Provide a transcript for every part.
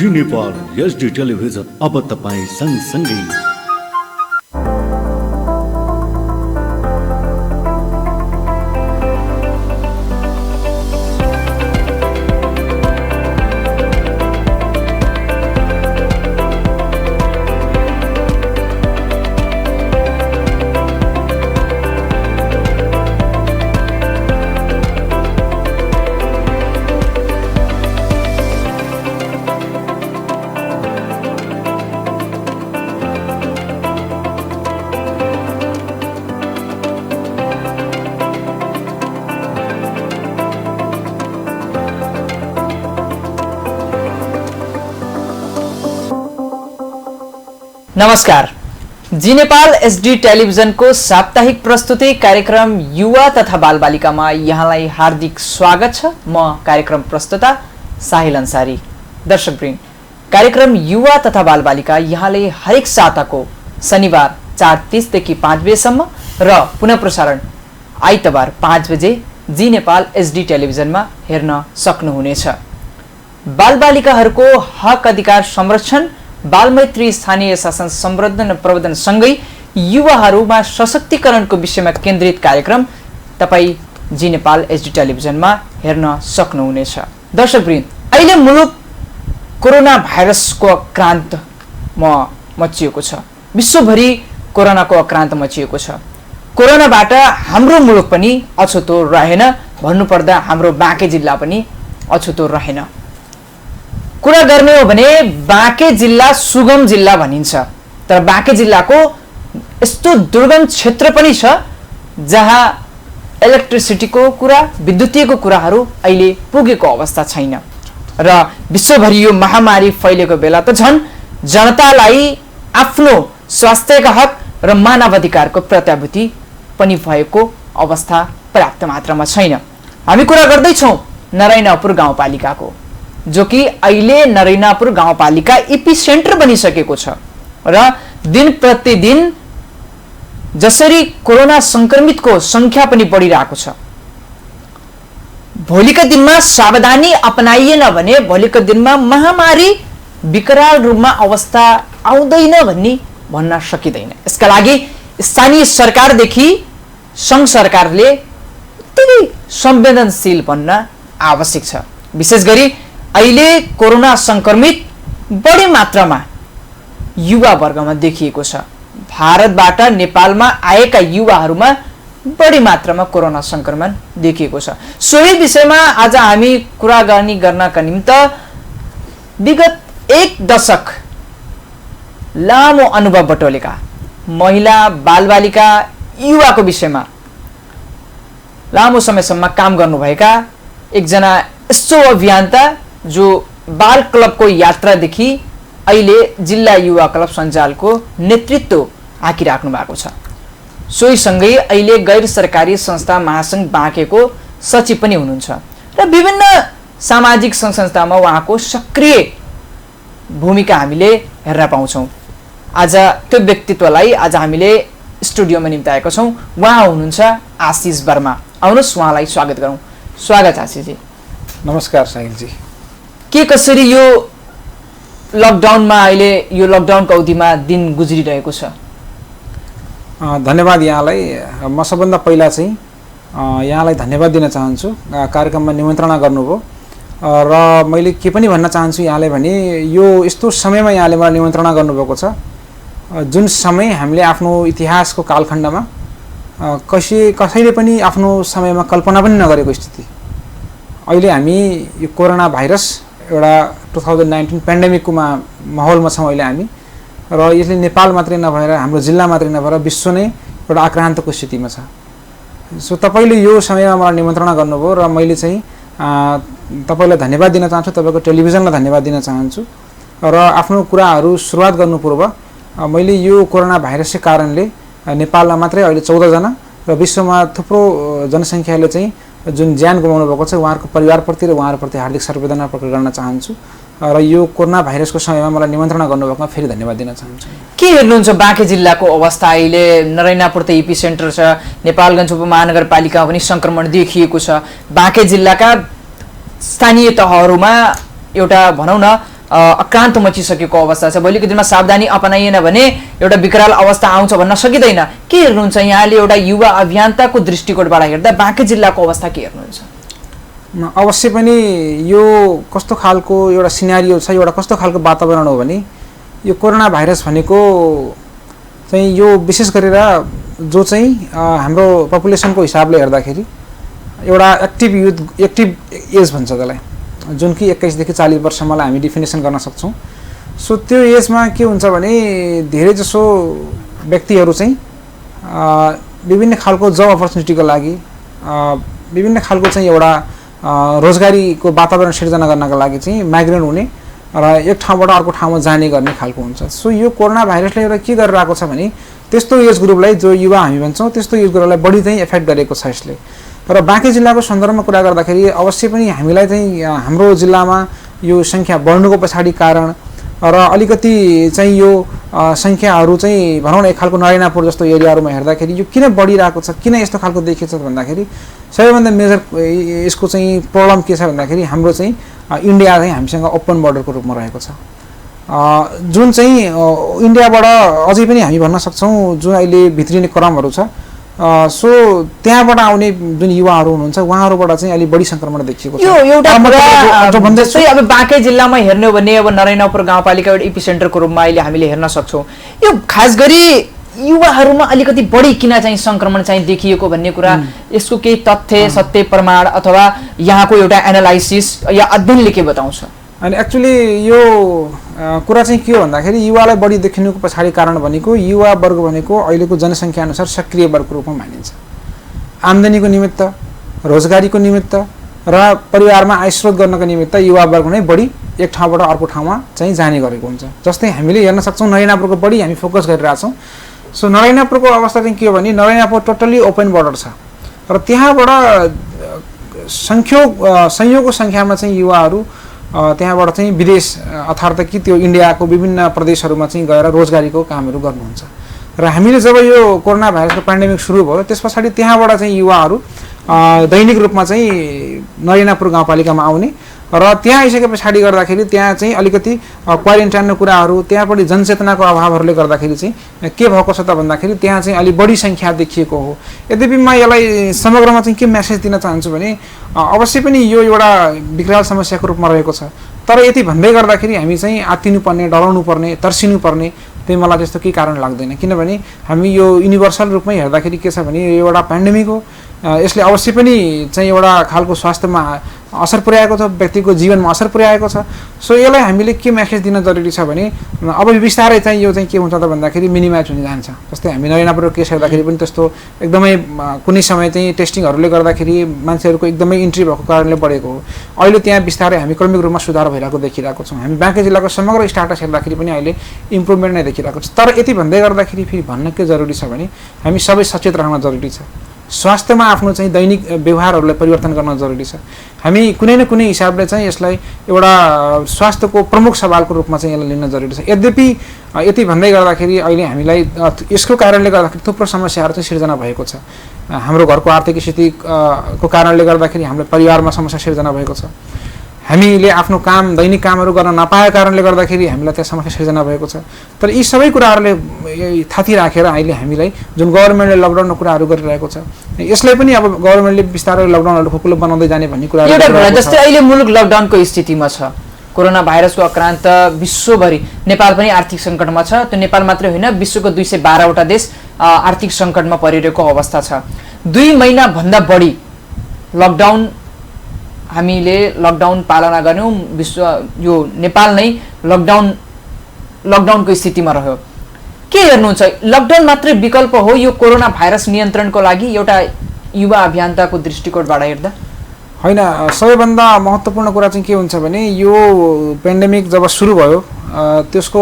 जी Nepal HD television अब तपाईं सँगसँगै। नमस्कार, जी नेपाल एचडी टेलिभिजनको साप्ताहिक प्रस्तुति कार्यक्रम युवा तथा बालबालिकामा यहाँलाई हार्दिक स्वागत छ। म कार्यक्रम प्रस्तुता साहिल अन्सारी। दर्शकवृन्द, कार्यक्रम युवा तथा बालबालिका यहाँले हरेक साताको शनिबार 4:30 देखि 5 बजेसम्म र पुनः प्रसारण आइतबार 5 बजे जी नेपाल एचडी टेलिभिजनमा हेर्न सक्नुहुनेछ। बालबालिकाहरूको हक अधिकार संरक्षण, बालमैत्री स्थानीय शासन संवर्धन प्रवर्धन सँगै युवाहरूमा सशक्तिकरणको विषयमा केन्द्रित कार्यक्रम तपाईँ जी नेपाल एचडी टेलिभिजनमा हेर्न सक्नुहुनेछ। दर्शकवृन्द, अहिले मुलुक कोरोना भाइरसको आक्रान्तमा मचिएको छ। विश्वभरि कोरोनाको आक्रान्त मचिएको छ। कोरोनाबाट हाम्रो मुलुक पनि अछुतो रहेन, भन्नुपर्दा हाम्रो बाँके जिल्ला पनि अछुतो रहेन। कुरा गर्ने हो भने बाँके जिल्ला सुगम जिल्ला भनिन्छ, तर बाँके जिल्लाको यस्तो दुर्गम क्षेत्र पनि छ जहाँ इलेक्ट्रिसिटीको कुरा, विद्युतीयको कुराहरू अहिले पुगेको अवस्था छैन। र विश्वभरि यो महामारी फैलेको बेला त झन् जनतालाई आफ्नो स्वास्थ्यका हक र मानवाधिकारको प्रत्याभूति पनि भएको अवस्था पर्याप्त मात्रामा छैन। हामी कुरा गर्दैछौँ नरैनापुर गाउँपालिकाको, जो कि अहिले नरैनापुर गाउँपालिका एपिसेन्टर बनिसकेको छ र दिन प्रतिदिन जसरी कोरोना संक्रमितको संख्या पनि बढिरहेको छ, भोलिका दिनमा सावधानी अपनाइएन भने भोलिका दिनमा महामारी विकराल रूपमा अवस्था आउँदैन भन्ने भन्न सकिँदैन। यसका लागि स्थानीय सरकारदेखि सङ्घ सरकारले उत्तिकै संवेदनशील बन्न आवश्यक छ। विशेष गरी अहिले कोरोना संक्रमित बढी मात्रामा युवा वर्गमा देखिएको छ। भारतबाट नेपालमा आएका युवाहरूमा बढी मात्रामा कोरोना संक्रमण देखिएको छ। सोही विषयमा आज हामी कुराकानी गर्नका निम्ति विगत 1 दशक लामो अनुभव बटोलेका महिला, बालबालिका, युवाको विषयमा लामो समयसम्म काम गर्नुभएका एकजना यस्तो अभियन्ता जो बाल क्लबको यात्रादेखि अहिले जिल्ला युवा क्लब सञ्जालको नेतृत्व हाकिराख्नु भएको छ। सोहीसँगै अहिले गैर सरकारी संस्था महासङ्घ बाँकेको सचिव पनि हुनुहुन्छ र विभिन्न सामाजिक सङ्घ संस्थामा उहाँको सक्रिय भूमिका हामीले हेर्न पाउँछौँ। आज त्यो व्यक्तित्वलाई आज हामीले स्टुडियोमा निम्ताएका छौँ। उहाँ हुनुहुन्छ आशिष वर्मा। आउनुहोस् उहाँलाई स्वागत गरौँ। स्वागत आशिषजी। नमस्कार साहिलजी। के कसरी यो लकडाउनमा अहिले यो लकडाउनको अवधिमा दिन गुज्रिरहेको छ? धन्यवाद यहाँलाई। म सबभन्दा पहिला चाहिँ यहाँलाई धन्यवाद दिन चाहन्छु, कार्यक्रममा निमन्त्रणा गर्नुभयो र मैले के पनि भन्न चाहन्छु यहाँलाई भने यो यस्तो समयमा यहाँले मलाई निमन्त्रणा गर्नुभएको छ जुन समय हामीले आफ्नो इतिहासको कालखण्डमा कसैले पनि आफ्नो समयमा कल्पना पनि नगरेको स्थिति। अहिले हामी यो कोरोना भाइरस एउटा 2019 पेन्डेमिकको माहौलमा छौँ अहिले हामी, र यसले नेपाल मात्रै नभएर हाम्रो जिल्ला मात्रै नभएर विश्व नै एउटा आक्रान्तको स्थितिमा छ। सो तपाईँले यो समयमा मलाई निमन्त्रणा गर्नुभयो र मैले चाहिँ तपाईँलाई धन्यवाद दिन चाहन्छु, तपाईँको टेलिभिजनलाई धन्यवाद दिन चाहन्छु र आफ्नो कुराहरू सुरुवात गर्नु पूर्व मैले यो कोरोना भाइरसकै कारणले नेपालमा मात्रै अहिले 14 जना र विश्वमा थुप्रो जनसङ्ख्याले चाहिँ जुन ज्यान गुमाउनु भएको छ उहाँहरूको परिवारप्रति र उहाँहरूप्रति हार्दिक संवेदना प्रकट गर्न चाहन्छु र यो कोरोना भाइरसको समयमा मलाई निमन्त्रणा गर्नुभएकोमा फेरि धन्यवाद दिन चाहन्छु। के हेर्नुहुन्छ बाँके जिल्लाको अवस्था? अहिले नरैनापुर त एपिसेन्टर छ, नेपालगञ्ज उपमहानगरपालिका पनि संक्रमण देखिएको छ। बाँके जिल्लाका स्थानीय तहहरूमा एउटा भनौँ न आक्रान्त मचिसकेको अवस्था छ। भोलिको दिनमा सावधानी अपनाइएन भने एउटा विकराल अवस्था आउँछ भन्न सकिँदैन। के हेर्नुहुन्छ यहाँले एउटा युवा अभियन्ताको दृष्टिकोणबाट हेर्दा बाँके जिल्लाको अवस्था के हेर्नुहुन्छ? अवश्य पनि यो कस्तो खालको एउटा सिनारियो छ, एउटा कस्तो खालको वातावरण हो भने यो कोरोना भाइरस भनेको चाहिँ यो विशेष गरेर जो चाहिँ हाम्रो पपुलेसनको हिसाबले हेर्दाखेरि एउटा एक्टिभ एज भन्छ त्यसलाई, जुन कि 21 देखि 40 वर्षमालाई हामी डिफिनेसन गर्न सक्छौँ। सो त्यो एजमा के हुन्छ भने धेरै जसो व्यक्तिहरू चाहिँ विभिन्न खालको जब अपर्च्युनिटीको लागि विभिन्न खालको चाहिँ एउटा रोजगारीको वातावरण सिर्जना गर्नका लागि चाहिँ माइग्रेन्ट हुने र एक ठाउँबाट अर्को ठाउँमा जाने गर्ने खालको हुन्छ। सो यो कोरोना भाइरसले एउटा के गरिरहेको छ भने त्यस्तो एज ग्रुपलाई, जो युवा हामी भन्छौँ, त्यस्तो एज ग्रुपलाई बढी चाहिँ एफेक्ट गरेको छ यसले। र बाँके जिल्लाको सन्दर्भमा कुरा गर्दाखेरि अवश्य पनि हामीलाई चाहिँ हाम्रो जिल्लामा यो सङ्ख्या बढ्नुको पछाडि कारण र अलिकति चाहिँ यो सङ्ख्याहरू चाहिँ भनौँ न एक खालको नरेनापुर जस्तो एरियाहरूमा हेर्दाखेरि यो किन बढिरहेको छ, किन यस्तो खालको देखिन्छ भन्दाखेरि सबैभन्दा मेजर यसको चाहिँ प्रब्लम के छ भन्दाखेरि हाम्रो चाहिँ इन्डिया चाहिँ हामीसँग ओपन बोर्डरको रूपमा रहेको छ, जुन चाहिँ इन्डियाबाट अझै पनि हामी भन्न सक्छौँ जुन अहिले भित्रिने क्रमहरू छ। सो त्यहाँबाट आउने जुन युवाहरू हुनुहुन्छ उहाँहरूबाट चाहिँ अलि बढी संक्रमण देखिएको छ। यो एउटा जस्तै अब बाँके जिल्लामा हेर्ने हो भने अब नरेनापुर गाउँपालिका एउटा एपिसेन्टरको रूपमा अहिले हामीले हेर्न सक्छौँ। यो खास गरी युवाहरूमा अलिकति बढी किन चाहिँ संक्रमण चाहिँ देखिएको भन्ने कुरा, यसको केही तथ्य सत्य प्रमाण अथवा यहाँको एउटा एनालाइसिस या अध्ययनले के बताउँछ? अनि एक्चुअली यो कुरा चाहिँ के हो भन्दाखेरि युवालाई बढी देखिनुको पछाडि कारण भनेको युवा वर्ग भनेको अहिलेको जनसङ्ख्या अनुसार सक्रिय वर्गको रूपमा मानिन्छ। आम्दानीको निमित्त, रोजगारीको निमित्त र परिवारमा आय स्रोत गर्नको निमित्त युवा वर्ग नै बढी एक ठाउँबाट अर्को ठाउँमा चाहिँ जाने गरेको हुन्छ। जस्तै हामीले हेर्न सक्छौँ नरेनापुरको बढी हामी फोकस गरिरहेछौँ। सो नरेनापुरको अवस्था चाहिँ के हो भने नरेनापुर टोटल्ली ओपन बोर्डर छ र त्यहाँबाट संख्याको सङ्ख्यामा चाहिँ युवाहरू त्यहाँबाट चाहिँ विदेश अर्थात् कि त्यो इन्डियाको विभिन्न प्रदेशहरूमा चाहिँ गएर रोजगारीको कामहरू गर्नुहुन्छ। र हामीले जब यो कोरोना भाइरसको पेन्डेमिक सुरु भयो त्यस पछाडि त्यहाँबाट चाहिँ युवाहरू दैनिक रूपमा चाहिँ नरेनापुर गाउँपालिकामा आउने र त्यहाँ आइसके पछाडि गर्दाखेरि त्यहाँ चाहिँ अलिकति क्वारेन्टाइनको कुराहरू, त्यहाँपट्टि जनचेतनाको अभावहरूले गर्दाखेरि चाहिँ के भएको छ त भन्दाखेरि त्यहाँ चाहिँ अलि बढी सङ्ख्या देखिएको हो। यद्यपि म यसलाई समग्रमा चाहिँ के मेसेज दिन चाहन्छु भने अवश्य पनि यो एउटा विकराल समस्याको रूपमा रहेको छ, तर यति भन्दै गर्दाखेरि हामी चाहिँ आत्तिनुपर्ने, डराउनु पर्ने, तर्सिनु पर्ने त्यही मलाई त्यस्तो केही कारण लाग्दैन। किनभने हामी यो युनिभर्सल रूपमै हेर्दाखेरि के छ भने यो एउटा पेन्डेमिक हो, यसले अवश्य पनि चाहिँ एउटा खालको स्वास्थ्यमा असर पुर्याएको छ, व्यक्तिको जीवनमा असर पुर्याएको छ। सो यसलाई हामीले के मेसेज दिन जरुरी छ भने अब बिस्तारै चाहिँ यो चाहिँ के हुन्छ त भन्दाखेरि मिनिमाइज हुन जान्छ। जस्तै हामी नरेनापुरको केस हेर्दाखेरि पनि त्यस्तो एकदमै कुनै समय चाहिँ टेस्टिङहरूले गर्दाखेरि मान्छेहरूको एकदमै इन्ट्री भएको कारणले बढेको हो। अहिले त्यहाँ बिस्तारै हामी क्रमिक रूपमा सुधार भइरहेको देखिरहेको छौँ। हामी बाँके जिल्लाको समग्र स्टाटस हेर्दाखेरि पनि अहिले इम्प्रुभमेन्ट नै देखिरहेको छ। तर यति भन्दै गर्दाखेरि फेरि भन्न के जरुरी छ भने हामी सबै सचेत रहन जरुरी छ। स्वास्थ्यमा आफ्नो चाहिँ दैनिक व्यवहारहरूलाई परिवर्तन गर्न जरुरी छ। हामी कुनै न कुनै हिसाबले चाहिँ यसलाई एउटा स्वास्थ्यको प्रमुख सवालको रूपमा चाहिँ यसलाई लिन जरुरी छ। यद्यपि यति भन्दै गर्दाखेरि अहिले हामीलाई यसको कारणले गर्दाखेरि थुप्रो समस्याहरू चाहिँ सिर्जना भएको छ। हाम्रो घरको आर्थिक स्थितिको कारणले गर्दाखेरि हाम्रो परिवारमा समस्या सिर्जना भएको छ। हामीले आफ्नो काम, दैनिक कामहरू गर्न नपाएको कारणले गर्दाखेरि हामीलाई त्यहाँ समस्या सिर्जना भएको छ। तर यी सबै कुराहरूले थाती राखेर अहिले हामीलाई जुन गभर्नमेन्टले लकडाउनको कुराहरू गरिरहेको छ, यसलाई पनि अब गभर्नमेन्टले बिस्तारै लकडाउनहरू खुकुलो बनाउँदै जाने भन्ने कुरा जस्तै अहिले मुलुक लकडाउनको स्थितिमा छ। कोरोना भाइरसको आक्रान्त विश्वभरि, नेपाल पनि आर्थिक सङ्कटमा छ। त्यो नेपाल मात्रै होइन, विश्वको 212वटा देश आर्थिक सङ्कटमा परिरहेको अवस्था छ। 2 महिनाभन्दा बढी लकडाउन हामीले लकडाउन पालना गर्यौँ। विश्व यो नेपाल नै लकडाउनको स्थितिमा रह्यो। के हेर्नुहुन्छ, लकडाउन मात्रै विकल्प हो यो कोरोना भाइरस नियन्त्रणको लागि एउटा युवा अभियन्ताको दृष्टिकोणबाट हेर्दा? होइन, सबैभन्दा महत्त्वपूर्ण कुरा चाहिँ के हुन्छ भने यो पेन्डेमिक जब सुरु भयो त्यसको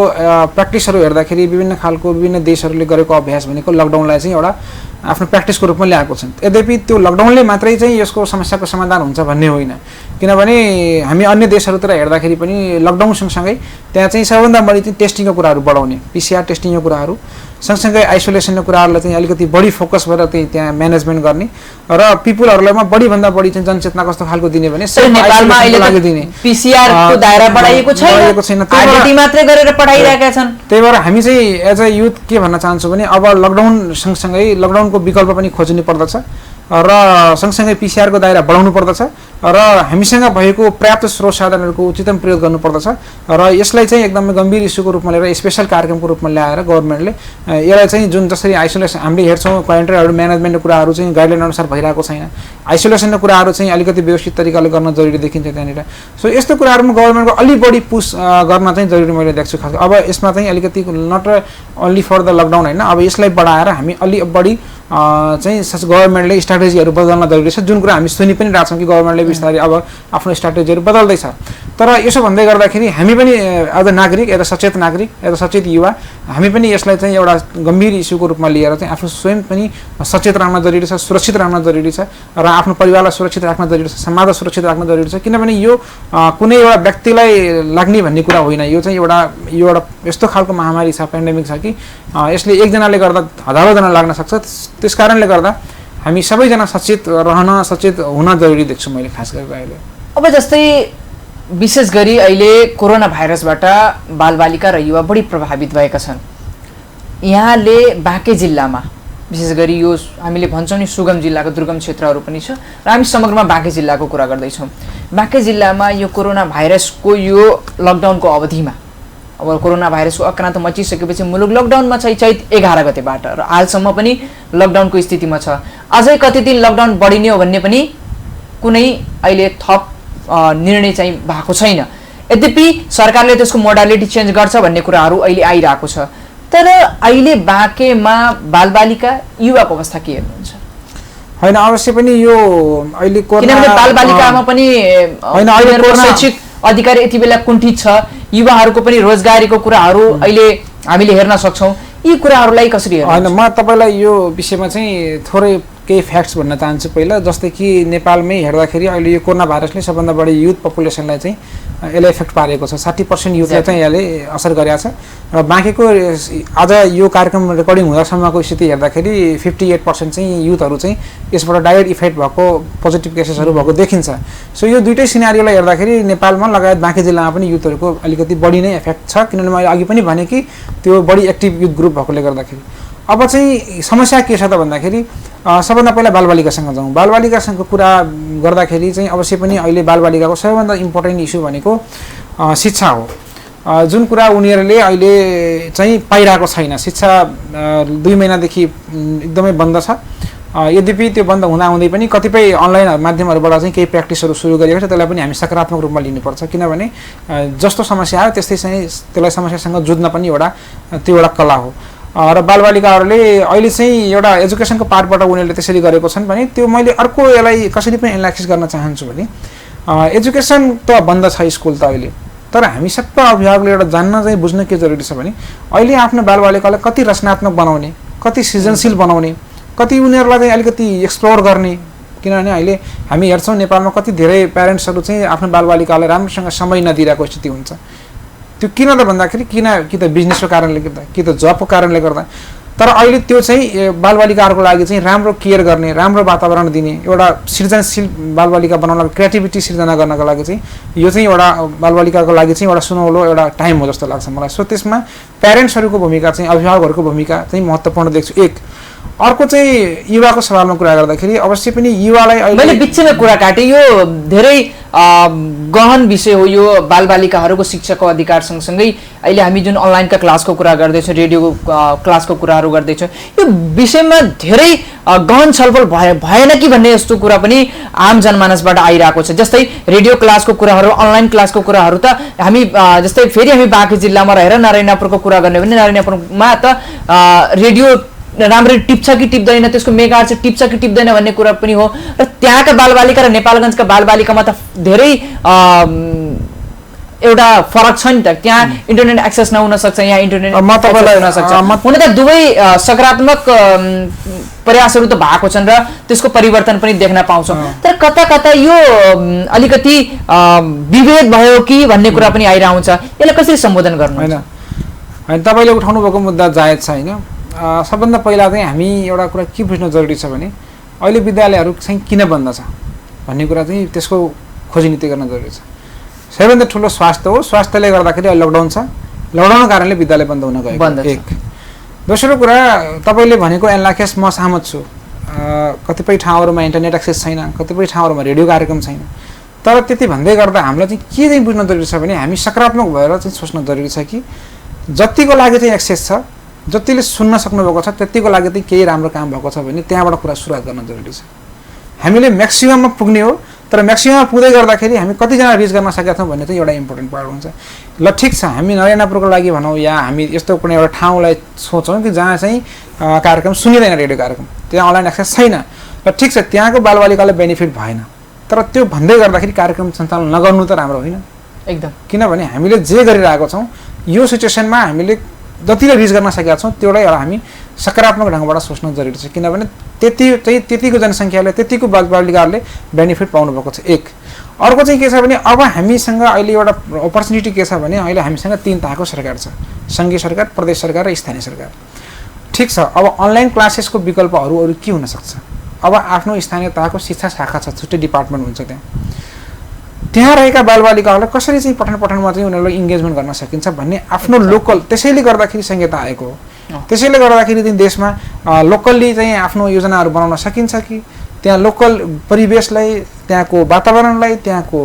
प्र्याक्टिसहरू हेर्दाखेरि विभिन्न खालको विभिन्न देशहरूले गरेको अभ्यास भनेको लकडाउनलाई चाहिँ एउटा आफ्नो प्र्याक्टिसको रूपमा ल्याएको छन्। यद्यपि त्यो लकडाउनले मात्रै चाहिँ यसको समस्याको समाधान हुन्छ भन्ने होइन। किनभने हामी अन्य देशहरूतिर हेर्दाखेरि पनि लकडाउन सँगसँगै त्यहाँ चाहिँ सबैभन्दा बढी चाहिँ टेस्टिङको कुराहरू बढाउने, PCR टेस्टिङको कुराहरू सँगसँगै आइसोलेसनको कुराहरूलाई चाहिँ अलिकति बढी फोकस गरेर चाहिँ त्यहाँ म्यानेजमेन्ट गर्ने र पिपुलहरुलाई बढीभन्दा बढी चाहिँ जनचेतना कस्तो खालको दिने भने नेपालमा अहिले दिने PCR को दायरा बढाइएको छैन, आरटीटी मात्रै गरेर पढाइरहेका छन्। त्यही भएर हामी चाहिँ एज अ युथ के भन्न चाहन्छु भने अब लकडाउन सँगसँगै लकडाउनको विकल्प पनि खोज्नु पर्दछ र सँगसँगै PCR को दायरा बढाउनु पर्दछ र हामीसँग भएको पर्याप्त स्रोत साधनहरूको उचितम प्रयोग गर्नुपर्दछ र यसलाई चाहिँ एकदमै गम्भीर इस्युको रूपमा लिएर स्पेशल कार्यक्रमको रूपमा ल्याएर गभर्नमेन्टले यसलाई चाहिँ जुन जसरी आइसोलेसन हामीले हेर्छौँ क्वारेन्टाइनहरू म्यानेजमेन्टको कुराहरू चाहिँ गाइडलाइन अनुसार भइरहेको छैन, आइसोलेसनको कुराहरू चाहिँ अलिकति व्यवस्थित तरिकाले गर्न जरुरी देखिन्छ त्यहाँनिर। सो यस्तो कुराहरूमा गभर्नमेन्टको अलि बढी पुस गर्न चाहिँ जरुरी मैले देख्छु खास। अब यसमा चाहिँ अलिकति not only for the lockdown होइन, अब यसलाई बढाएर हामी अलि बढी चाहिँ गभर्नमेन्टले स्ट्राटेजीहरू बदल्न जरुरी छ, जुन कुरा हामी सुनि पनि रहेछौँ कि गभर्नमेन्टले बिस्तारै अब आफ्नो स्ट्राटेजीहरू बदल्दैछ। तर यसो भन्दै गर्दाखेरि हामी पनि एज अ नागरिक, एज अ सचेत नागरिक, एज अ सचेत युवा हामी पनि यसलाई चाहिँ एउटा गम्भीर इस्युको रूपमा लिएर चाहिँ आफ्नो स्वयं पनि सचेत रहन जरुरी छ, सुरक्षित रहन जरुरी छ र आफ्नो परिवारलाई सुरक्षित राख्न जरुरी छ, समाजलाई सुरक्षित राख्न जरुरी छ। किनभने यो कुनै एउटा व्यक्तिलाई लाग्ने भन्ने कुरा होइन, यो चाहिँ एउटा यस्तो खालको महामारी छ, पेन्डेमिक छ कि यसले एकजनाले गर्दा हजारौँजना लाग्न सक्छ। त्यसकारणले गर्दा हामी सबैजना सचेत रहन, सचेत हुन जरुरी देख्छु मैले खास गरेर अहिले। अब जस्तै विशेष गरी अहिले कोरोना भाइरसबाट बालबालिका र युवा बढी प्रभावित भएका छन्। यहाँले बाँके जिल्लामा विशेष गरी यो हामीले भन्छौँ नि सुगम जिल्लाको दुर्गम क्षेत्रहरू पनि छ र हामी समग्रमा बाँके जिल्लाको कुरा गर्दैछौँ। बाँके जिल्लामा यो कोरोना भाइरसको यो लकडाउनको अवधिमा अब कोरोना भाइरसको आक्रान्त मचिसकेपछि मुलुक लकडाउनमा छ चैत 11 गतेबाट र हालसम्म पनि लकडाउनको स्थितिमा छ। अझै कति दिन लकडाउन बढिने हो भन्ने पनि कुनै अहिले थप निर्णय चाहिँ भएको छैन। यद्यपि सरकारले त्यसको मोडालिटी चेन्ज गर्छ भन्ने कुराहरू अहिले आइरहेको छ। तर अहिले बाँकेमा बालबालिका युवाको अवस्था के हेर्नुहुन्छ? होइन, अवश्य पनि यो अहिले किनभने बालबालिकामा पनि शैक्षिक अधिकार यति बेला कुण्ठित छ, युवाहरूको पनि रोजगारीको कुराहरू अहिले हामीले हेर्न सक्छौँ। यी कुराहरूलाई कसरी हेर्नु? होइन, म तपाईँलाई यो विषयमा चाहिँ थोरै केही फ्याक्ट्स भन्न चाहन्छु। पहिला जस्तै कि नेपालमै हेर्दाखेरि अहिले यो कोरोना भाइरसले सबभन्दा बढी युथ पपुलेसनलाई चाहिँ यसले इफेक्ट पारेको छ। 60% युथलाई चाहिँ यसले असर गरेको छ र बाँकीको आज यो कार्यक्रम रेकर्डिङ हुँदासम्मको स्थिति हेर्दाखेरि 58% चाहिँ युथहरू चाहिँ यसबाट डाइरेक्ट इफेक्ट भएको पोजिटिभ केसेसहरू भएको देखिन्छ। सो यो दुईटै सिनारीलाई हेर्दाखेरि नेपालमा लगायत बाँके जिल्लामा पनि युथहरूको अलिकति बढी नै इफेक्ट छ, किनभने मैले अघि पनि भने कि त्यो बढी एक्टिभ युथ ग्रुप भएकोले गर्दाखेरि। अब चाहिँ समस्या के छ त भन्दाखेरि सबभन्दा पहिला बालबालिकासँग जाउँ। बालबालिकासँगको कुरा गर्दाखेरि चाहिँ अवश्य पनि अहिले बालबालिकाको सबैभन्दा इम्पोर्टेन्ट इस्यु भनेको शिक्षा हो, जुन कुरा उनीहरूले अहिले चाहिँ पाइरहेको छैन। शिक्षा 2 महिनादेखि एकदमै बन्द छ। यद्यपि त्यो बन्द हुँदाहुँदै पनि कतिपय अनलाइन माध्यमहरूबाट चाहिँ केही प्र्याक्टिसहरू सुरु गरिएको छ, त्यसलाई पनि हामी सकारात्मक रूपमा लिनुपर्छ। किनभने जस्तो समस्या आयो त्यस्तै चाहिँ त्यसलाई समस्यासँग जुझ्न पनि त्यो एउटा कला हो। र बालबालिकाहरूले अहिले चाहिँ एउटा एजुकेसनको पार्टबाट उनीहरूले त्यसरी गरेको छन् भने त्यो मैले अर्को यसलाई कसरी पनि एनालाइसिस गर्न चाहन्छु भने एजुकेसन त बन्द छ स्कुल त अहिले, तर हामी सबै अभिभावकले एउटा जान्न चाहिँ बुझ्न के जरुरी छ भने अहिले आफ्नो बालबालिकालाई कति रचनात्मक बनाउने, कति सृजनशील बनाउने, कति उनीहरूलाई चाहिँ अलिकति एक्सप्लोर गर्ने। किनभने अहिले हामी हेर्छौँ नेपालमा कति धेरै प्यारेन्ट्सहरू चाहिँ आफ्नो बालबालिकालाई राम्रोसँग समय नदिरहेको स्थिति हुन्छ। त्यो किन त भन्दाखेरि कि त बिजनेसको कारणले गर्दा, कि त जबको कारणले गर्दा। तर अहिले त्यो चाहिँ बालबालिकाहरूको लागि चाहिँ राम्रो केयर गर्ने, राम्रो वातावरण दिने, एउटा सृजनशील बालबालिका बनाउनको क्रिएटिभिटी सिर्जना गर्नको लागि चाहिँ यो चाहिँ एउटा बालबालिकाको लागि चाहिँ एउटा सुनौलो एउटा टाइम हो जस्तो लाग्छ मलाई। सो त्यसमा प्यारेन्ट्सहरूको भूमिका चाहिँ, अभिभावकहरूको भूमिका चाहिँ महत्त्वपूर्ण देख्छु। एक अर्को चाहिँ युवाको सवालमा कुरा गर्दाखेरि अवश्य पनि युवालाई मैले बिचमा कुरा काटेँ, यो धेरै गहन विषय हो यो बालबालिकाहरूको शिक्षाको अधिकार सँगसँगै अहिले हामी जुन अनलाइनका क्लासको कुरा गर्दैछौँ, रेडियो क्लासको कुराहरू गर्दैछौँ, यो विषयमा धेरै गहन छलफल भएन कि भन्ने यस्तो कुरा पनि आम जनमानसबाट आइरहेको छ। जस्तै रेडियो क्लासको कुराहरू, अनलाइन क्लासको कुराहरू त हामी जस्तै फेरि हामी बाँके जिल्लामा रहेर नारायणपुरको कुरा गर्ने भने नारायणपुरमा त रेडियो राम्ररी टिप्छ कि टिप्दैन, त्यसको मेगा चाहिँ टिप्छ कि टिप्दैन भन्ने कुरा पनि हो। र त्यहाँका बालबालिका र नेपालगञ्जका बालबालिकामा त धेरै एउटा फरक छ नि त। त्यहाँ इन्टरनेट एक्सेस नहुन सक्छ, यहाँ इन्टरनेट हुन सक्छ। हुन त दुवै सकारात्मक प्रयासहरू त भएको छन् र त्यसको परिवर्तन पनि देख्न पाउँछौँ। तर कता कता यो अलिकति विभेद भयो कि भन्ने कुरा पनि आइरहन्छ। यसलाई कसरी सम्बोधन गर्नु? होइन, तपाईँले उठाउनु भएको मुद्दा जायज छ होइन। सबभन्दा पहिला चाहिँ हामी एउटा कुरा के बुझ्न जरुरी छ भने अहिले विद्यालयहरू चाहिँ किन बन्द छ भन्ने कुरा चाहिँ त्यसको खोजी नीति गर्न जरुरी छ। सबैभन्दा ठुलो स्वास्थ्य हो, स्वास्थ्यले गर्दाखेरि अहिले लकडाउन छ, लकडाउनको कारणले विद्यालय बन्द हुन गएको एक। दोस्रो कुरा तपाईले भनेको एनलाखेस म सहमत छु, कतिपय ठाउँहरूमा इन्टरनेट एक्सेस छैन, कतिपय ठाउँहरूमा रेडियो कार्यक्रम छैन, तर त्यति भन्दै गर्दा हामीलाई चाहिँ के चाहिँ बुझ्न जरुरी छ भने हामी सकारात्मक भएर चाहिँ सोच्न जरुरी छ कि जतिको लागि चाहिँ एक्सेस छ, जतिले सुन्न सक्नुभएको छ त्यतिको लागि चाहिँ केही राम्रो काम भएको छ भने त्यहाँबाट कुरा सुरुवात गर्न जरुरी छ। हामीले म्याक्सिमममा पुग्ने हो, तर म्याक्सिमममा पुग्दै गर्दाखेरि हामी कतिजना रिच गर्न सकेका छौँ भन्ने चाहिँ एउटा इम्पोर्टेन्ट पार्ट हुन्छ। ल ठिक छ, हामी नरेनापुरको लागि भनौँ या हामी यस्तो कुनै एउटा ठाउँलाई सोचौँ कि जहाँ चाहिँ कार्यक्रम सुनिँदैन, रेडियो कार्यक्रम, त्यहाँ अनलाइन एक्सेस छैन, र ठिक छ त्यहाँको बालबालिकालाई बेनिफिट भएन, तर त्यो भन्दै गर्दाखेरि कार्यक्रम सञ्चालन नगर्नु त राम्रो होइन एकदम। किनभने हामीले जे गरिरहेको छौँ यो सिचुएसनमा हामीले जतिले रिच गर्न सकेका छौँ त्योलाई एउटा हामी सकारात्मक ढङ्गबाट सोच्न जरुरी छ। किनभने त्यतिको जनसङ्ख्याले त्यतिको बालबालिकाहरूले बेनिफिट पाउनुभएको छ एक। अर्को चाहिँ के छ भने अब हामीसँग अहिले एउटा अपर्च्युनिटी के छ भने अहिले हामीसँग 3 तहको सरकार छ, सङ्घीय सरकार, प्रदेश सरकार र स्थानीय सरकार। ठिक छ, अब अनलाइन क्लासेसको विकल्पहरू अरू के हुन सक्छ? अब आफ्नो स्थानीय तहको शिक्षा शाखा छ, छुट्टै डिपार्टमेन्ट हुन्छ त्यहाँ रहेका बालबालिकाहरूलाई कसरी चाहिँ पठनमा चाहिँ उनीहरूलाई इन्गेजमेन्ट गर्न सकिन्छ भन्ने आफ्नो लोकल, त्यसैले गर्दाखेरि संहिता आएको हो। त्यसैले गर्दाखेरि चाहिँ देशमा लोकल्ली चाहिँ आफ्नो योजनाहरू बनाउन सकिन्छ कि त्यहाँ लोकल परिवेशलाई, त्यहाँको वातावरणलाई, त्यहाँको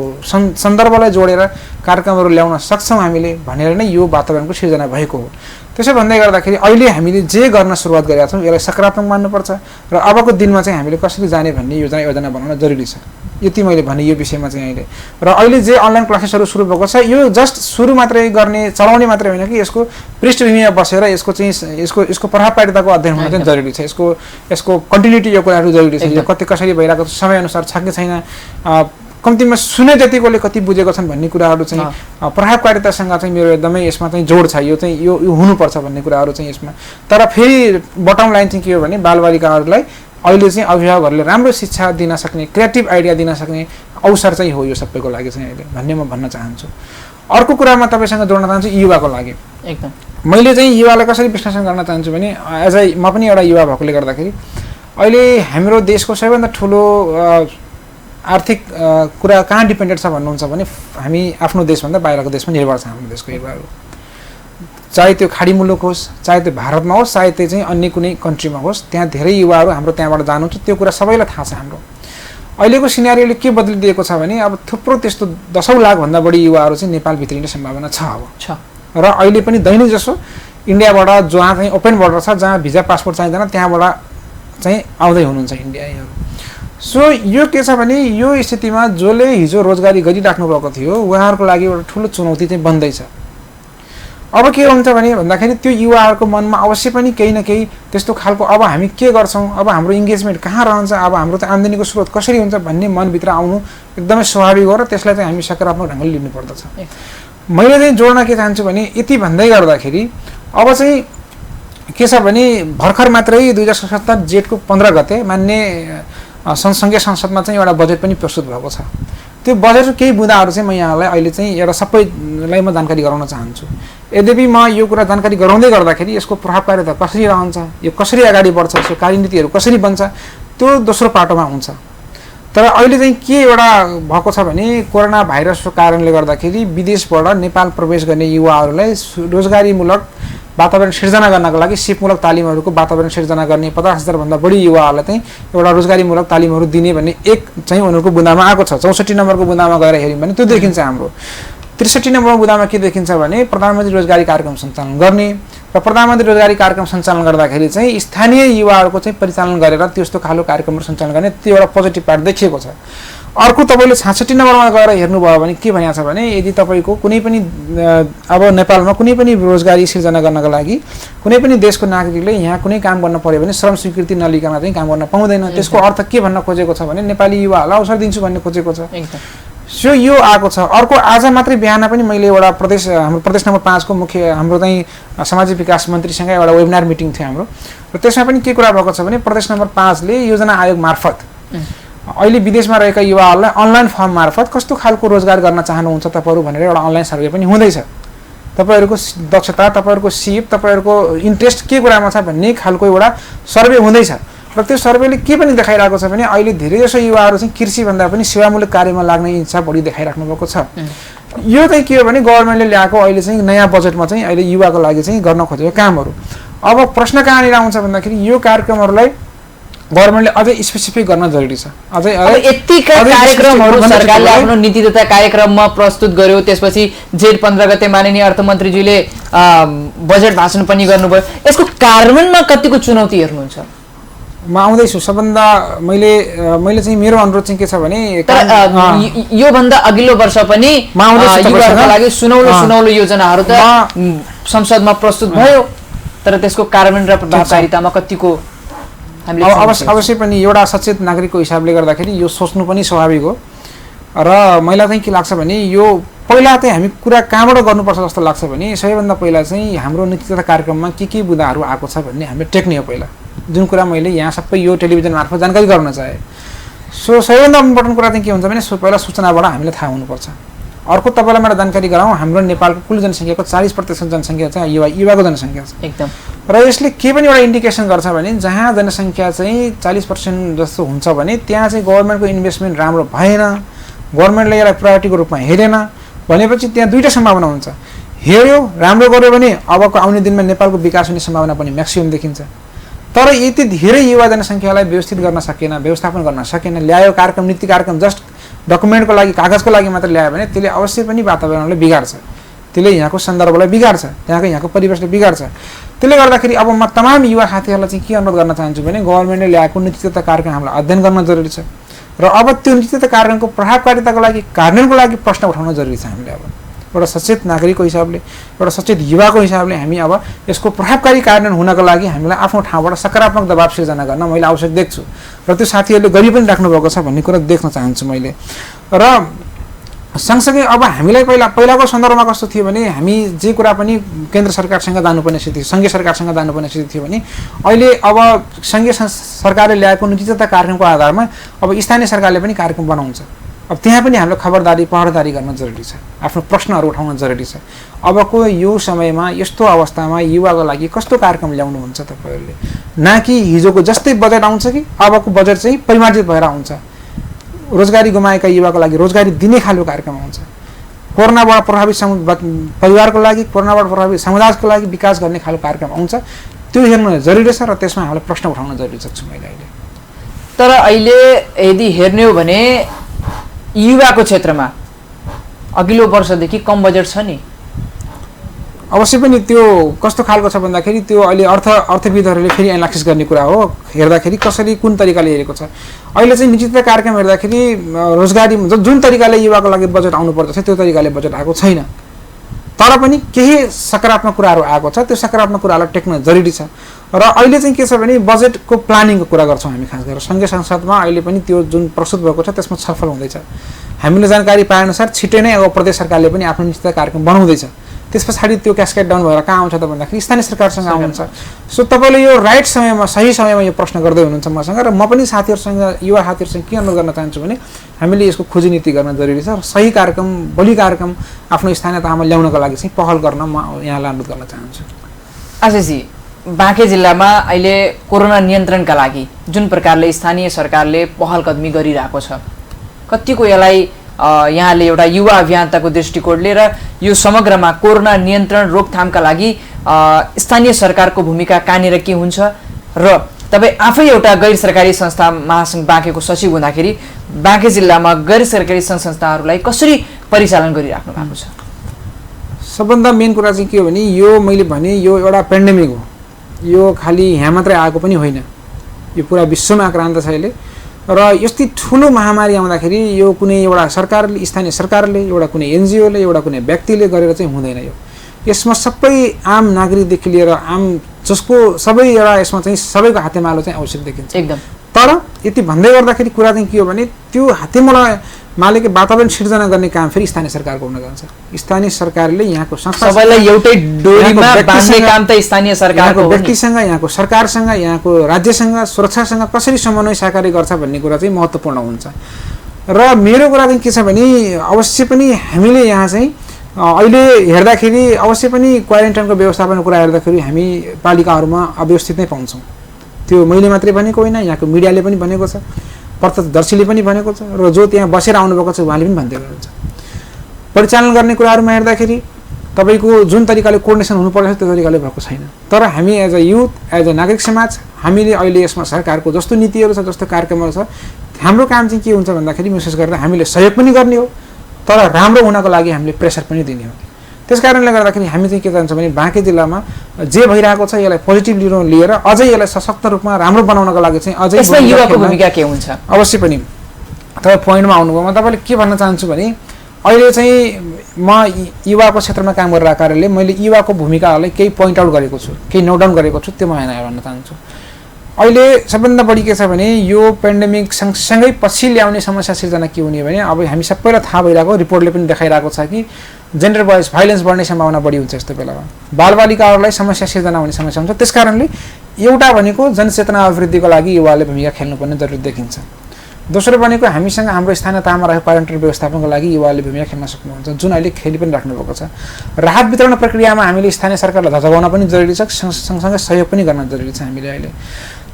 सन्दर्भलाई जोडेर कार्यक्रमहरू ल्याउन सक्छौँ हामीले भनेर नै यो वातावरणको सिर्जना भएको हो। त्यसो भन्दै गर्दाखेरि अहिले हामीले जे गर्न सुरुवात गरेका छौँ यसलाई सकारात्मक मान्नुपर्छ र अबको दिनमा चाहिँ हामीले कसरी जाने भन्ने योजना बनाउन जरुरी छ। यति मैले भने यो विषयमा चाहिँ अहिले। र अहिले जे अनलाइन क्लासेसहरू सुरु भएको छ यो जस्ट सुरु मात्रै गर्ने, चलाउने मात्रै होइन कि यसको पृष्ठभूमिमा बसेर यसको चाहिँ यसको प्रभावकारिताको अध्ययन हुन चाहिँ जरुरी छ। यसको कन्टिन्युटी यो कुराहरू जरुरी छ। यो कति कसरी भइरहेको छ, समयअनुसार छ कि छैन, कम्तीमा सुने जतिकोले कति बुझेको छन् भन्ने कुराहरू चाहिँ प्रभावकारितासँग चाहिँ मेरो एकदमै यसमा चाहिँ जोड छ। यो चाहिँ यो हुनुपर्छ भन्ने कुराहरू चाहिँ यसमा। तर फेरि बटम लाइन चाहिँ के हो भने बालबालिकाहरूलाई अहिले चाहिँ अभिभावकहरूले राम्रो शिक्षा दिन सक्ने, क्रिएटिभ आइडिया दिन सक्ने अवसर चाहिँ हो यो सबैको लागि चाहिँ अहिले भन्ने म भन्न चाहन्छु। अर्को कुरामा तपाईँसँग जोड्न चाहन्छु युवाको लागि। एकदम मैले चाहिँ युवालाई कसरी विश्लेषण गर्न चाहन्छु भने एज अ म पनि एउटा युवा भएकोले गर्दाखेरि अहिले हाम्रो देशको सबैभन्दा ठुलो आर्थिक कुरा कहाँ डिपेन्डेन्ट छ भन्नुहुन्छ भने हामी आफ्नो देशभन्दा बाहिरको देशमा निर्भर छ हाम्रो देशको युवाहरू। चाहे त्यो खाडी मुलुक होस्, चाहे त्यो भारतमा होस्, चाहे त्यो चाहिँ अन्य कुनै कन्ट्रीमा होस्, त्यहाँ धेरै युवाहरू हाम्रो त्यहाँबाट जानुहुन्छ। त्यो कुरा सबैलाई थाहा छ। हाम्रो अहिलेको सिनारीले के बदलिदिएको छ भने अब थुप्रो त्यस्तो 10,000 लाखभन्दा बढी युवाहरू चाहिँ नेपाल भित्रिने सम्भावना छ अब छ। र अहिले पनि दैनिक जसो इन्डियाबाट जहाँ चाहिँ ओपन बोर्डर छ, जहाँ भिजा पासपोर्ट चाहिँदैन त्यहाँबाट चाहिँ आउँदै हुनुहुन्छ इन्डियाहरू। सो यो के छ भने यो स्थितिमा जसले हिजो रोजगारी गरिराख्नु भएको थियो उहाँहरूको लागि एउटा ठुलो चुनौती चाहिँ बन्दैछ। अब के हुन्छ भने भन्दाखेरि त्यो युवाहरूको मनमा अवश्य पनि केही न केही त्यस्तो खालको अब हामी के गर्छौँ, अब हाम्रो इन्गेजमेन्ट कहाँ रहन्छ, अब हाम्रो त आम्दानीको स्रोत कसरी हुन्छ भन्ने मनभित्र आउनु एकदमै स्वाभाविक हो र त्यसलाई चाहिँ हामी सकारात्मक ढङ्गले लिनुपर्दछ। मैले चाहिँ जोड्न के चाहन्छु भने यति भन्दै गर्दाखेरि अब चाहिँ के छ भने भर्खर मात्रै 2077 जेठको 15 गते मान्य सङ्घीय संसदमा चाहिँ एउटा बजेट पनि प्रस्तुत भएको छ। त्यो बजेटको केही बुँदाहरू चाहिँ म यहाँलाई अहिले चाहिँ एउटा सबैलाई म जानकारी गराउन चाहन्छु। यद्यपि म यो कुरा जानकारी गराउँदै गर्दाखेरि यसको प्रभावकारिता कसरी रहन्छ, यो कसरी अगाडि बढ्छ, यसको कार्यनीतिहरू कसरी बन्छ त्यो दोस्रो पाटोमा हुन्छ। तर अहिले चाहिँ के एउटा भएको छ भने कोरोना भाइरसको कारणले गर्दाखेरि विदेशबाट नेपाल प्रवेश गर्ने युवाहरूलाई रोजगारीमूलक वातावरण सिर्जना गर्नको लागि सिपमूलक तालिमहरूको वातावरण सिर्जना गर्ने 50,000 भन्दा बढी युवाहरूलाई चाहिँ एउटा रोजगारीमूलक तालिमहरू दिने भन्ने एक चाहिँ उनीहरूको बुँदामा आएको छ। 64 नम्बरको बुँदामा गएर हेऱ्यौँ भने त्यो देखिन्छ। हाम्रो 63 नम्बरको बुँदामा के देखिन्छ भने प्रधानमन्त्री रोजगारी कार्यक्रम सञ्चालन गर्ने र प्रधानमन्त्री रोजगारी कार्यक्रम सञ्चालन गर्दाखेरि चाहिँ स्थानीय युवाहरूको चाहिँ परिचालन गरेर त्यस्तो खालको कार्यक्रमहरू सञ्चालन गर्ने त्यो एउटा पोजिटिभ पार्ट देखिएको छ। अर्को तपाईँले 66 नम्बरमा गएर हेर्नुभयो भने के भनिएको छ भने यदि तपाईँको कुनै पनि अब नेपालमा कुनै पनि रोजगारी सिर्जना गर्नको लागि कुनै पनि देशको नागरिकले यहाँ कुनै काम गर्न पर्यो भने श्रम स्वीकृति नलिकन चाहिँ काम गर्न पाउँदैन। त्यसको अर्थ के भन्न खोजेको छ भने नेपाली युवाहरूलाई अवसर दिन्छु भन्ने खोजेको छ। सो यो आएको छ। अर्को आज मात्रै बिहान पनि मैले एउटा हाम्रो प्रदेश नम्बर 5 को मुख्य हाम्रो चाहिँ सामाजिक विकास मन्त्रीसँग एउटा वेबिनार मिटिङ थियो हाम्रो र त्यसमा पनि के कुरा भएको छ भने प्रदेश नम्बर 5 ले योजना आयोग मार्फत अहिले विदेशमा रहेका युवाहरूलाई अनलाइन फर्म मार्फत कस्तो खालको रोजगार गर्न चाहनुहुन्छ तपाईहरु भनेर एउटा अनलाइन सर्वे पनि हुँदैछ। तपाईँहरूको दक्षता, तपाईँहरूको सिप, तपाईँहरूको इन्ट्रेस्ट के कुरामा छ भन्ने खालको एउटा सर्वे हुँदैछ र त्यो सर्वेले के पनि देखाइरहेको छ भने अहिले धेरैजसो युवाहरू चाहिँ कृषिभन्दा पनि सेवामूलक कार्यमा लाग्ने इच्छा बढी देखाइराख्नु भएको छ। यो चाहिँ के हो भने गभर्मेन्टले ल्याएको अहिले चाहिँ नयाँ बजेटमा चाहिँ अहिले युवाको लागि चाहिँ गर्न खोजेको कामहरू। अब प्रश्न कहाँनिर आउँछ भन्दाखेरि यो कार्यक्रमहरूलाई गभर्मेन्टले अझै स्पेसिफिक गर्न जरुरी छ। अझै यतिका कार्यक्रमहरू सरकारले आफ्नो नीति तथा कार्यक्रममा प्रस्तुत गर्यो, त्यसपछि जेठ 15 गते माननीय अर्थमन्त्रीजीले बजेट भाषण पनि गर्नुभयो, यसको कार्यान्वयनमा कतिको चुनौती हेर्नुहुन्छ? म आउँदैछु। सबभन्दा मैले चाहिँ मेरो अनुरोध चाहिँ के छ भने यो भन्दा अघिल्लो वर्ष पनि युवाहरूको लागि सुनौलो योजनाहरू त संसदमा प्रस्तुत भयो, तर त्यसको कार्यान्वयन र प्रभावकारितामा कतिको अवश्य पनि एउटा सचेत नागरिकको हिसाबले गर्दाखेरि यो सोच्नु पनि स्वाभाविक हो। र मलाई चाहिँ के लाग्छ भने यो पहिला चाहिँ हामी कुरा कहाँबाट गर्नुपर्छ जस्तो लाग्छ भने सबैभन्दा पहिला चाहिँ हाम्रो नीति तथा कार्यक्रममा के बुँदाहरू आएको छ भन्ने हामीले टेक्ने हो पहिला, जुन कुरा मैले यहाँ सबै यो टेलिभिजन मार्फत जानकारी गराउन चाहे। सो सबैभन्दा इम्पोर्टेन्ट कुरा चाहिँ के हुन्छ भने पहिला सूचनाबाट हामीले थाहा हुनुपर्छ। अर्को तपाईँलाई मैले जानकारी गराउँ, हाम्रो नेपालको कुल जनसङ्ख्याको 40% जनसङ्ख्या चाहिँ युवाको जनसङ्ख्या छ एकदम। र यसले के पनि एउटा इन्डिकेसन गर्छ भने जहाँ जनसङ्ख्या चाहिँ 40% जस्तो हुन्छ भने त्यहाँ चाहिँ गभर्मेन्टको इन्भेस्टमेन्ट राम्रो भएन, गभर्मेन्टले यसलाई प्रायोरिटीको रूपमा हेरेन भनेपछि त्यहाँ दुईवटा सम्भावना हुन्छ। हेऱ्यो, राम्रो गर्यो भने अबको आउने दिनमा नेपालको विकास हुने सम्भावना पनि म्याक्सिमम देखिन्छ। तर यति धेरै युवा जनसङ्ख्यालाई व्यवस्थित गर्न सकेन, व्यवस्थापन गर्न सकेन, ल्यायो कार्यक्रम, नीति कार्यक्रम जस्ट डकुमेन्टको लागि, कागजको लागि मात्र ल्यायो भने त्यसले अवश्य पनि वातावरणलाई बिगार्छ, त्यसले यहाँको सन्दर्भलाई बिगार्छ, यहाँको परिवेशले बिगार्छ। त्यसले गर्दाखेरि अब म तमाम युवा साथीहरूलाई चाहिँ के अनुरोध गर्न चाहन्छु भने गभर्मेन्टले ल्याएको नीति तथा कार्यक्रम हामीलाई अध्ययन गर्न जरुरी छ र अब त्यो नीति तथा कार्यक्रमको प्रभावकारिताको लागि, कार्यान्वयनको लागि प्रश्न उठाउन जरुरी छ। हामीले अब एउटा सचेत नागरिकको हिसाबले, एउटा सचेत युवाको हिसाबले हामी अब यसको प्रभावकारी कार्यान्वयन हुनको लागि हामीलाई आफ्नो ठाउँबाट सकारात्मक दबाव सिर्जना गर्न मैले आवश्यक देख्छु र त्यो साथीहरूले गरि पनि राख्नु भएको छ भन्ने कुरा देख्न चाहन्छु मैले। र सँगसँगै अब हामीलाई पहिलाको सन्दर्भमा कस्तो थियो भने हामी जे कुरा पनि केन्द्र सरकारसँग जानुपर्ने स्थिति, सङ्घीय सरकारसँग जानुपर्ने स्थिति थियो भने अहिले अब सङ्घीय सरकारले ल्याएको नीति तथा कार्यक्रमको आधारमा अब स्थानीय सरकारले पनि कार्यक्रम बनाउँछ। अब त्यहाँ पनि हामीले खबरदारी, पहरादारी गर्न जरुरी छ, आफ्नो प्रश्नहरू उठाउन जरुरी छ। अबको यो समयमा यस्तो अवस्थामा युवाको लागि कस्तो कार्यक्रम ल्याउनुहुन्छ तपाईँहरूले, न कि हिजोको जस्तै बजेट आउँछ कि अबको बजेट चाहिँ परिमार्जित भएर आउँछ। रोजगारी गुमाएका युवाको लागि रोजगारी दिने खालको कार्यक्रम आउँछ, कोरोनाबाट प्रभावित परिवारको लागि, कोरोनाबाट प्रभावित समुदायको लागि विकास गर्ने खालको कार्यक्रम आउँछ। त्यो हेर्नु जरुरी छ र त्यसमा हामीले प्रश्न उठाउन जरुरी छ मैले अहिले। तर अहिले यदि हेर्ने हो भने युवाको क्षेत्रमा अघिल्लो वर्षदेखि कम बजेट छ नि। अवश्य पनि त्यो कस्तो खालको छ भन्दाखेरि त्यो अहिले अर्थविदहरूले फेरि एनालाइसिस गर्ने कुरा हो। हेर्दाखेरि कसरी कुन तरिकाले हेरेको छ अहिले चाहिँ निश्चित कार्यक्रम हेर्दाखेरि रोजगारी जुन तरिकाले युवाको लागि बजेट आउनु पर्दछ त्यो तरिकाले बजेट आएको छैन। तर पनि केही सकारात्मक कुराहरू आएको छ, त्यो सकारात्मक कुरालाई टेक्न जरुरी छ। र अहिले चाहिँ के छ भने बजेटको प्लानिङको कुरा गर्छौँ हामी, खास गरेर सङ्घीय संसदमा अहिले पनि त्यो जुन प्रस्तुत भएको छ त्यसमा छलफल हुँदैछ। हामीले जानकारी पाएअनुसार छिट्टै नै अब प्रदेश सरकारले पनि आफ्नो निश्चित कार्यक्रम बनाउँदैछ। त्यस पछाडि त्यो क्यास्केड डाउन भएर कहाँ आउँछ त भन्दाखेरि स्थानीय सरकारसँग आउँछ। सो तपाईँले यो राइट समयमा, सही समयमा यो प्रश्न गर्दै हुनुहुन्छ मसँग र म पनि साथीहरूसँग, युवा साथीहरूसँग के अनुरोध गर्न चाहन्छु भने हामीले यसको खोजी नीति गर्न जरुरी छ र सही कार्यक्रम, बलि कार्यक्रम आफ्नो स्थानीय तहमा ल्याउनको लागि चाहिँ पहल गर्न म यहाँलाई अनुरोध गर्न चाहन्छु। आशिषजी, बाँके जिल्लामा अहिले कोरोना नियन्त्रणका लागि जुन प्रकारले स्थानीय सरकारले पहल कदमी गरिरहेको छ, कतिको यसलाई यहाँले एउटा युवा अभियन्ताको दृष्टिकोणले र यो समग्रमा कोरोना नियन्त्रण रोकथामका लागि स्थानीय सरकारको भूमिका कहाँनिर के हुन्छ र तपाईँ आफै एउटा गैर सरकारी संस्था महासङ्घ बाँकेको सचिव हुँदाखेरि बाँके जिल्लामा गैर सरकारी सङ्घ संस्थाहरूलाई कसरी परिचालन गरिराख्नु भएको छ? सबभन्दा मेन कुरा चाहिँ के हो भने यो मैले भने यो एउटा पेन्डेमिक हो, यो खालि यहाँ मात्रै आएको पनि होइन, यो पुरा विश्वमा आक्रान्त छ अहिले। र यस्तै ठुलो महामारी आउँदाखेरि यो कुनै एउटा सरकारले, स्थानीय सरकारले, एउटा कुनै एनजिओले, एउटा कुनै व्यक्तिले गरेर चाहिँ हुँदैन। यसमा सबै आम नागरिकदेखि लिएर आम जसको सबै एउटा यसमा चाहिँ सबैको हातेमालो चाहिँ आवश्यक देखिन्छ एकदम। तर यति भन्दै गर्दाखेरि कुरा चाहिँ के हो भने त्यो हातेमालोले वातावरण सिर्जना गर्ने काम फेरि स्थानीय सरकारको हुन जान्छ। स्थानीय सरकारले यहाँको संस्था, सबैलाई एउटै डोरीमा बाँध्ने काम त स्थानीय सरकारको हो। व्यक्तिसँग, यहाँको सरकारसँग, यहाँको राज्यसँग, सुरक्षासँग कसरी समन्वय सहकारी गर्छ भन्ने कुरा चाहिँ महत्त्वपूर्ण हुन्छ। र मेरो कुरा चाहिँ के छ भने अवश्य पनि हामीले यहाँ चाहिँ अहिले हेर्दाखेरि अवश्य पनि क्वारेन्टाइनको व्यवस्थापनको कुरा हेर्दाखेरि हामी पालिकाहरूमा अव्यवस्थित नै पाउँछौँ। त्यो मैले मात्रै भनेको होइन, यहाँको मिडियाले पनि भनेको छ, प्रत्यक्षदर्शीले पनि भनेको छ, र जो त्यहाँ बसेर आउनुभएको छ उहाँले पनि भन्दै गर्नुहुन्छ। परिचालन गर्ने कुराहरूमा हेर्दाखेरि तपाईँको जुन तरिकाले कोर्डिनेसन हुनुपर्छ त्यो तरिकाले भएको छैन। तर हामी as a youth, as a नागरिक समाज हामीले अहिले यसमा सरकारको जस्तो नीतिहरू छ, जस्तो कार्यक्रमहरू छ, हाम्रो काम चाहिँ के हुन्छ भन्दाखेरि विशेष गरेर हामीले सहयोग पनि गर्ने हो, तर राम्रो हुनको लागि हामीले प्रेसर पनि दिने हो। त्यस कारणले गर्दाखेरि हामी चाहिँ के चाहन्छ भने बाँके जिल्लामा जे भइरहेको छ यसलाई पोजिटिभली लिएर अझै यसलाई सशक्त रूपमा राम्रो बनाउनको लागि चाहिँ अझै यसमा युवाको भूमिका के हुन्छ? अवश्य पनि तपाईँ पोइन्टमा आउनुभयो। म तपाईँले के भन्न चाहन्छु भने अहिले चाहिँ म युवाको क्षेत्रमा काम गरिरहेको कारणले मैले युवाको भूमिकाहरूलाई केही पोइन्ट आउट गरेको छु, केही नोट डाउन गरेको छु, त्यो म यहाँ भन्न चाहन्छु। अहिले सबभन्दा बढी के छ भने यो पेन्डेमिक सँगसँगै पछि ल्याउने समस्या सिर्जना के हुने भने अब हामी सबैलाई थाहा भइरहेको, रिपोर्टले पनि देखाइरहेको छ कि जेन्डर वाइज भाइलेन्स बढ्ने सम्भावना बढी हुन्छ यस्तो बेलामा। बालबालिकाहरूलाई समस्या सिर्जना हुने समस्या हुन्छ। त्यस कारणले एउटा भनेको जनचेतना अभिवृद्धिको लागि युवाले भूमिका खेल्नुपर्ने जरुरी देखिन्छ। दोस्रो भनेको हामीसँग हाम्रो स्थानीयतामा रहेको क्वारेन्टाइन व्यवस्थापनको लागि युवाले भूमिका खेल्न सक्नुहुन्छ, जुन अहिले खेली पनि राख्नुभएको छ। राहत वितरण प्रक्रियामा हामीले स्थानीय सरकारलाई धजाउन पनि जरुरी छ, सँगसँगै सहयोग पनि गर्न जरुरी छ हामीले अहिले।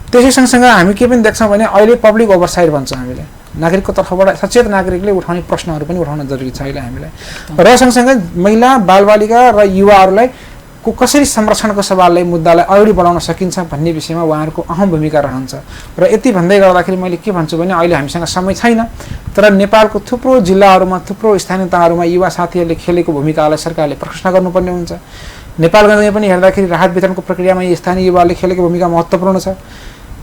त्यसै सँगसँगै हामी के पनि देख्छौँ भने अहिले पब्लिक ओभरसाइट भन्छ हामीले, नागरिकको तर्फबाट सचेत नागरिकले उठाउने प्रश्नहरू पनि उठाउन जरुरी छ अहिले हामीलाई। र सँगसँगै महिला, बालबालिका र युवाहरूलाई कसरी संरक्षणको सवाललाई, मुद्दालाई अगाडि बढाउन सकिन्छ भन्ने विषयमा उहाँहरूको अहम भूमिका रहन्छ। र यति भन्दै गर्दाखेरि मैले के भन्छु भने अहिले हामीसँग समय छैन, तर नेपालको थुप्रो जिल्लाहरूमा, थुप्रो स्थानीयताहरूमा युवा साथीहरूले खेलेको भूमिकालाई सरकारले प्रशंसा गर्नुपर्ने हुन्छ। नेपालगञ्जमा पनि हेर्दाखेरि राहत वितरणको प्रक्रियामा स्थानीय युवाले खेलेको भूमिका महत्त्वपूर्ण छ।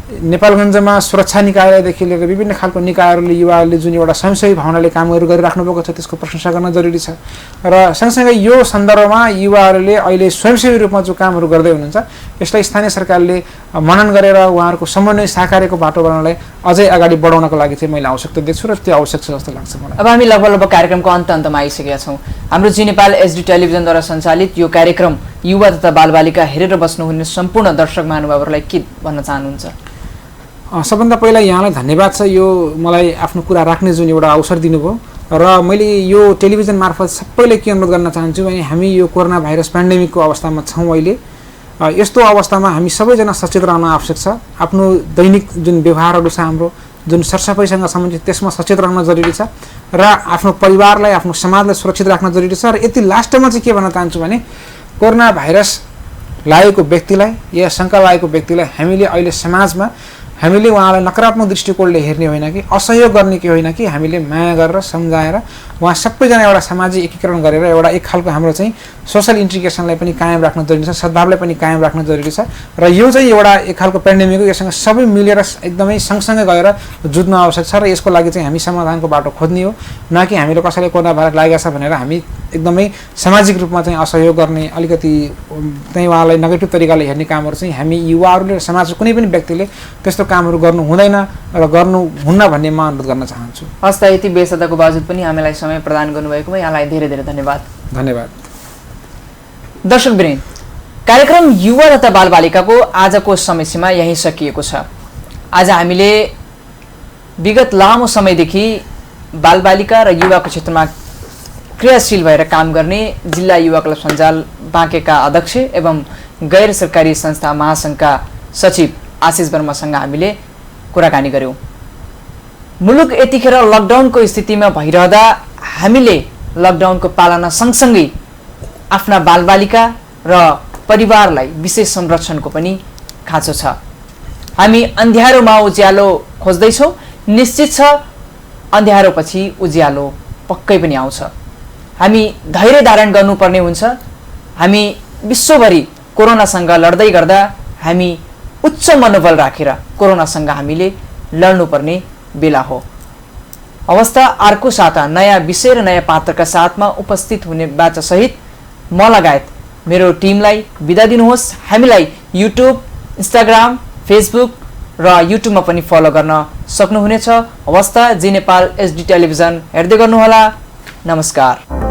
नेपालगञ्जमा सुरक्षा निकायदेखि लिएर विभिन्न खालको निकायहरूले युवाहरूले जुन एउटा स्वयंसेवी भावनाले कामहरू गरिराख्नु भएको छ त्यसको प्रशंसा गर्न जरुरी छ। र सँगसँगै यो सन्दर्भमा युवाहरूले अहिले स्वयंसेवी रूपमा जो कामहरू गर्दै हुनुहुन्छ यसलाई स्थानीय सरकारले मनन गरेर उहाँहरूको समन्वय सहकार्यको बाटो बनाउनलाई अझै अगाडि बढाउनको लागि चाहिँ मैले आवश्यकता देख्छु र त्यो आवश्यक छ जस्तो लाग्छ मलाई। अब हामी लगभग कार्यक्रमको अन्तमा आइसकेका छौँ। हाम्रो जी नेपाल एसडी टेलिभिजनद्वारा सञ्चालित यो कार्यक्रम युवा तथा बालबालिका हेरेर बस्नुहुने सम्पूर्ण दर्शक महानुभावहरूलाई के भन्न चाहनुहुन्छ? सबभन्दा पहिला यहाँलाई धन्यवाद छ, यो मलाई आफ्नो कुरा राख्ने जुन एउटा अवसर दिनुभयो। र मैले यो टेलिभिजन मार्फत सबैले के अनुरोध गर्न चाहन्छु भने हामी यो कोरोना भाइरस पेन्डेमिकको अवस्थामा छौँ अहिले। यस्तो अवस्थामा हामी सबैजना सचेत रहन आवश्यक छ। आफ्नो दैनिक जुन व्यवहारहरू छ, हाम्रो जुन सरसफाइसँग सम्बन्धित त्यसमा सचेत रहन जरुरी छ र आफ्नो परिवारलाई, आफ्नो समाजलाई सुरक्षित राख्न जरुरी छ। र यति लास्टमा चाहिँ के भन्न चाहन्छु भने कोरोना भाइरस लागेको व्यक्तिलाई या शङ्का लागेको व्यक्तिलाई हामीले अहिले समाजमा हामीले उहाँलाई नकारात्मक दृष्टिकोणले हेर्ने होइन कि असहयोग गर्ने के होइन कि हामीले माया गरेर सम्झाएर उहाँ सबैजना एउटा सामाजिक एकीकरण गरेर एउटा एक खालको हाम्रो चाहिँ सोसल इन्टिग्रेसनलाई पनि कायम राख्न जरुरी छ, सद्भावलाई पनि कायम राख्न जरुरी छ। र यो चाहिँ एउटा एक खालको पेन्डेमिक हो, यससँग सबै मिलेर एकदमै सँगसँगै गएर जुझ्न आवश्यक छ। र यसको लागि चाहिँ हामी समाधानको बाटो खोज्ने हो, न कि हामीले कसैले कोरोना भाइरस लागेको छ भनेर हामी एकदमै सामाजिक रूपमा चाहिँ असहयोग गर्ने, अलिकति चाहिँ उहाँलाई नेगेटिभ तरिकाले हेर्ने कामहरू चाहिँ हामी युवाहरूले र समाजको कुनै पनि व्यक्तिले त्यस्तो कामहरू गर्नु हुँदैन र गर्नुहुन्न भन्ने म अनुरोध गर्न चाहन्छु। हस् त, यति व्यस्तताको बावजुद पनि हामीलाई समय प्रदान गर्नुभएकोमा यहाँलाई धेरै धेरै धन्यवाद। धन्यवाद। दर्शकवृन्द, कार्यक्रम युवा तथा बालबालिकाको आजको समय सीमा यहीँ सकिएको छ। आज हामीले विगत लामो समयदेखि बालबालिका र युवाको क्षेत्रमा क्रियाशील भएर काम गर्ने जिल्ला युवा क्लब सञ्जाल बाँकेका अध्यक्ष एवं गैर सरकारी संस्था महासङ्घका सचिव आशिष वर्मासँग हामीले कुराकानी गऱ्यौँ। मुलुक यतिखेर लकडाउनको स्थितिमा भइरहँदा हामीले लकडाउनको पालना सँगसँगै आफ्ना बालबालिका र परिवारलाई विशेष संरक्षणको पनि खाँचो छ। हामी अन्ध्यारोमा उज्यालो खोज्दैछौँ। निश्चित छ अन्ध्यारोपछि उज्यालो पक्कै पनि आउँछ। हामी धैर्य धारण गर्नुपर्ने हुन्छ। हामी विश्वभरि कोरोनासँग लड्दै गर्दा हामी उच्च मनोबल राखेर कोरोनासँग हामीले लड्नुपर्ने बेला हो। अवस्था अर्को साता नयाँ विषय र नयाँ पात्रका साथमा उपस्थित हुने बाचासहित म लगायत मेरो टिमलाई बिदा दिनुहोस्। हामीलाई युट्युब, इन्स्टाग्राम, फेसबुक र युट्युबमा पनि फलो गर्न सक्नुहुनेछ। अवस्था जी नेपाल एसडी टेलिभिजन हेर्दै गर्नुहोला। नमस्कार।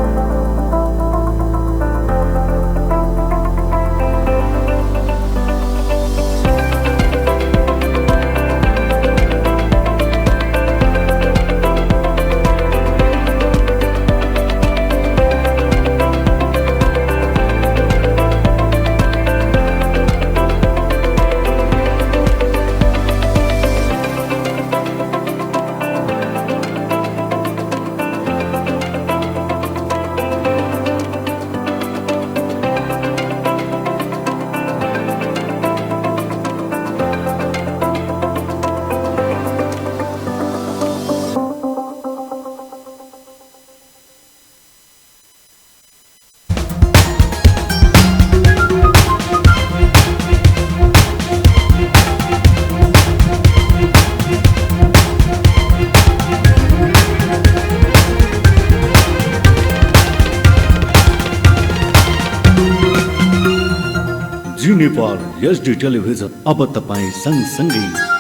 नेपाल एसडी टेलिभिजन अब तपाईँ सँगसँगै